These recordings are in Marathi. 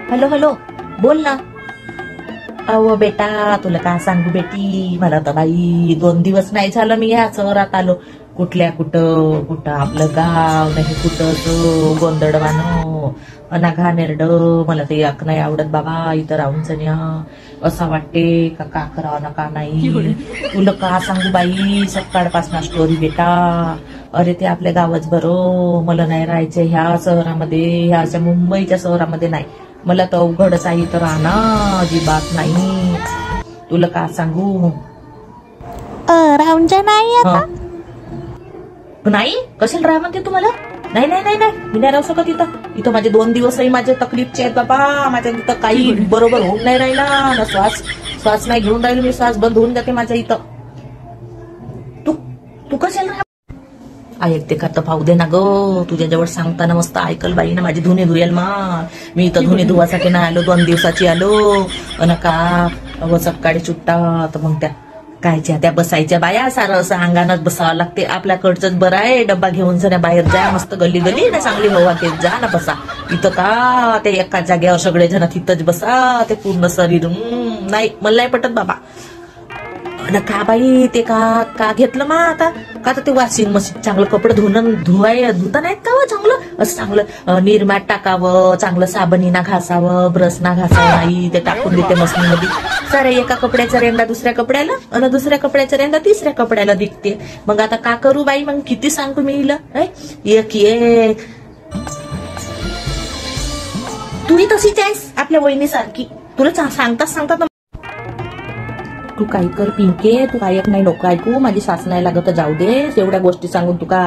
हॅलो हॅलो बोल ना. अहो बेटा तुला काय सांगू बेटी, मला तर बाई 2 दिवस नाही झालं मी ह्या शहरात आलो. कुठं आपलं गाव नाही, कुठं गोंधळवानो अनाघा नेरड. मला ते एक नाही आवडत बाबा इथं राहून सन्या. असं वाटते का करावं ना का नाही. तुला का सांगू बाई सकाळपासून स्टोरी बेटा. अरे ते आपल्या गावच बरं, मला नाही राहायचं ह्या शहरामध्ये, ह्या अशा मुंबईच्या शहरामध्ये नाही. मला तर अवघडच आहे तर राहणं अजिबात नाही. तुला का सांगू राहूनच्या नाही आता. नाही कशाला राहा म्हणते तुम्हाला. नाही नाही नाही नाही मी नाही राहू शकत इथं. इथं माझे 2 दिवसही माझे तकलीफचे आहेत बाबा. माझ्या इथं काही बरोबर होऊन नाही राहिला ना. श्वास नाही घेऊन राहिलो मी, श्वास बंद होऊन जाते माझ्या इथं. तू कशाला राहा ऐकते का तर पाहू दे ना ग. तुझ्याजवळ सांगताना मस्त ऐकल बाई ना माझी धुणे धुयल मा. मी इथं धुणे धुवासाठी नाही आलो, 2 दिवसाची आलो. अन का सकाळी सुट्टा तर मग त्या त्या बसायच्या बाया सारं असं अंगानात बसावं लागते. आपल्याकडचंच बरं आहे, डब्बा घेऊन जरा बाहेर जा मस्त गल्ली ना चांगली हवा घेत जा ना बसा. इथं का ते एका जागेवर सगळे जण तिथंच बसा, ते पूर्ण शरीर नाही मला नाही पटत बाबा. का बाई ते का घेतलं मा आता का तर ते वॉशिंग मशीन चांगलं कपडे धुता नाहीत का चांगलं असं चांगलं निर्मात टाकावं, चांगलं साबणीना घासावं, ब्रशना घासावं नाही. ते टाकून देते मशीनमध्ये सारे. एका कपड्याचा रेंडा दुसऱ्या कपड्याला आणि दुसऱ्या कपड्याचा रेंडा तिसऱ्या कपड्याला दिसते. मग आता का करू बाई, मग किती सांगू मी हिला. एक तूही तशीच आहेस आपल्या वहिनीसारखी. तुला सांगता तू काही कर पिंके, तू काय नाही नको ऐकू. माझी सास नाही लागत जाऊ दे. एवढ्या गोष्टी सांगून तू का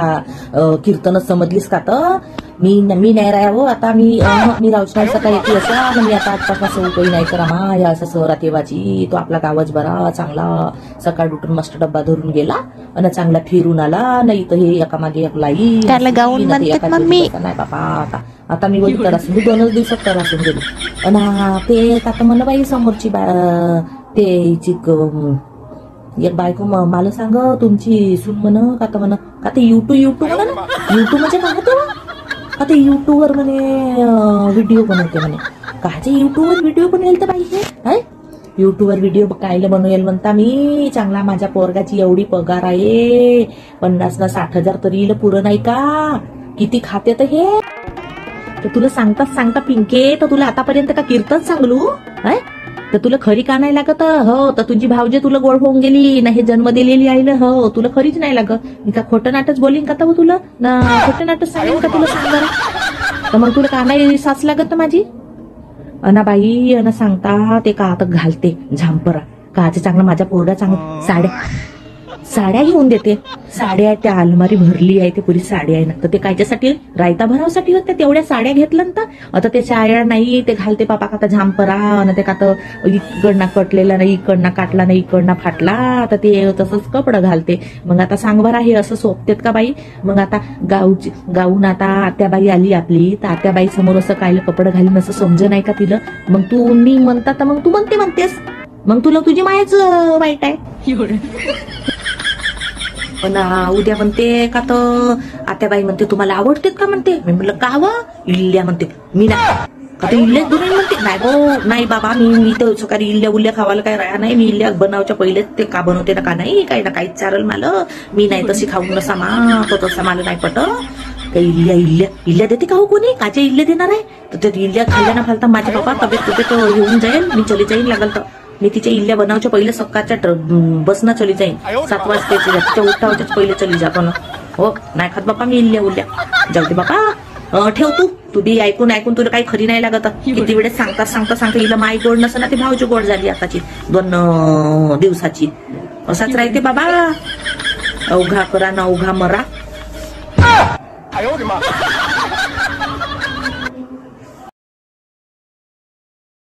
कीर्तनच समजलीस का तर. मी नाही राहावं आता. मी राहूच नाही सकाळी येते असं. मी आता आजपासून सवय नाही करा मा ह्या असं शहरात येवाची. तो आपला गावच बरा चांगला सकाळ उठून मस्त डब्बा धरून गेला आणि चांगला फिरून आला. नाही तर हे एका मागे एक लाई नाही बाबा. आता मी वही तर असून 2 दिवसात तर असून गेली. आणि ते आता मला बाई समोरची ते एक बायको मला सांग तुमची सून म्हण का तर म्हण का ते युट्यूब म्हणा ना. युट्यूब म्हणजे काय होते का ते युट्यूबवर म्हणे व्हिडिओ बनवते म्हणे. काचे युट्यूबवर व्हिडिओ बनवेल तर बाई हे युट्यूबवर व्हिडिओ कायला बनवेल म्हणता मी. चांगला माझ्या पोरगाची एवढी पगार आहे 50 ना 60 हजार तरी पुरं नाही का. किती खाते तर हे. तर तुला सांगता पिंके तर तुला आतापर्यंत का कीर्तन सांगलू तर तुला खरी का नाही लागत. हो तर तुझी भावजे तुला गोड होऊन गेली ना, हे जन्म दिलेली आहे हो तुला खरीच नाही लागत. मी का खोटं नाटच बोलीन का तर तुला ना, खोटं नाटच सांगेन का तुला सांग बरं. तर मग तुला का नाही सास लागत माझी. अना बाई अना सांगता ते का आता घालते झांपरा काचे चांगला माझ्या पोरगा चांगला साड्या घेऊन देते. साड्या आहे त्या अलमारी भरली आहे, ते पुरी साडी आहे ना. तर ते कायच्यासाठी रायता भरावसाठी होते तेवढ्या साड्या घेतल्या ना. आता ते साड्या नाही ते घालते बाबा का झांपरा. आणि ते का तर इकडनं कटलेला नाही, इकडनं काटला नाही, इकडनं फाटला. आता ते तसंच कपडं घालते. मग आता सांग बरा हे असं सोपतेत का बाई. मग आता गाऊन आता आत्याबाई आली आपली तर आत्याबाई समोर असं कायलं कपडं घालीन असं समज नाही का तिला. मग तू मी म्हणता तर मग तू म्हणतेस मग तुला तुझी मायच वाईट आहे. पण उद्या म्हणते का तर आत्याबाई म्हणते तुम्हाला आवडतेत का म्हणते. मी म्हणलं का व इल्ल्या म्हणते. मी नाही का इल्ल्या दुरून म्हणते. नाही गो नाही बाबा मी तर सकाळी इल्ल्या उल्ल्या खावायला काय राहा नाही. मी इल्ल्या बनवायच्या पहिलेच ते का बनवते ना का नाही काही ना काहीच चारल मला. मी नाही तशी खाऊन नसा मा तो तसा मला नाही पट. काही इल्ल्या देते का हो कोणी. काचे इल्ल्या देणार आहे तर ते इल्ल्या खाल्ल्या ना फालता माझे बाबा तब्येत येऊन जाईल. मी चली जाईन लागल तर मी तिच्या इल्ल्या बनवायच्या पहिले सकाळच्या बसनं चली जाईन 7 वाजता. तिच्या उठावच्याच पहिले चली जातो ना. हो नाही खात बापा मी इल्ल्या उल्ल्या. जाऊ दे बापा ठेव तू बी ऐकून तुला काही खरी नाही लागत. किती वेळेस सांगता हिला माई गोड नसं ना ती भावची गोड झाली आताची 2 दिवसाची. असाच राहते बाबा. अवघा करा ना अवघा मरा.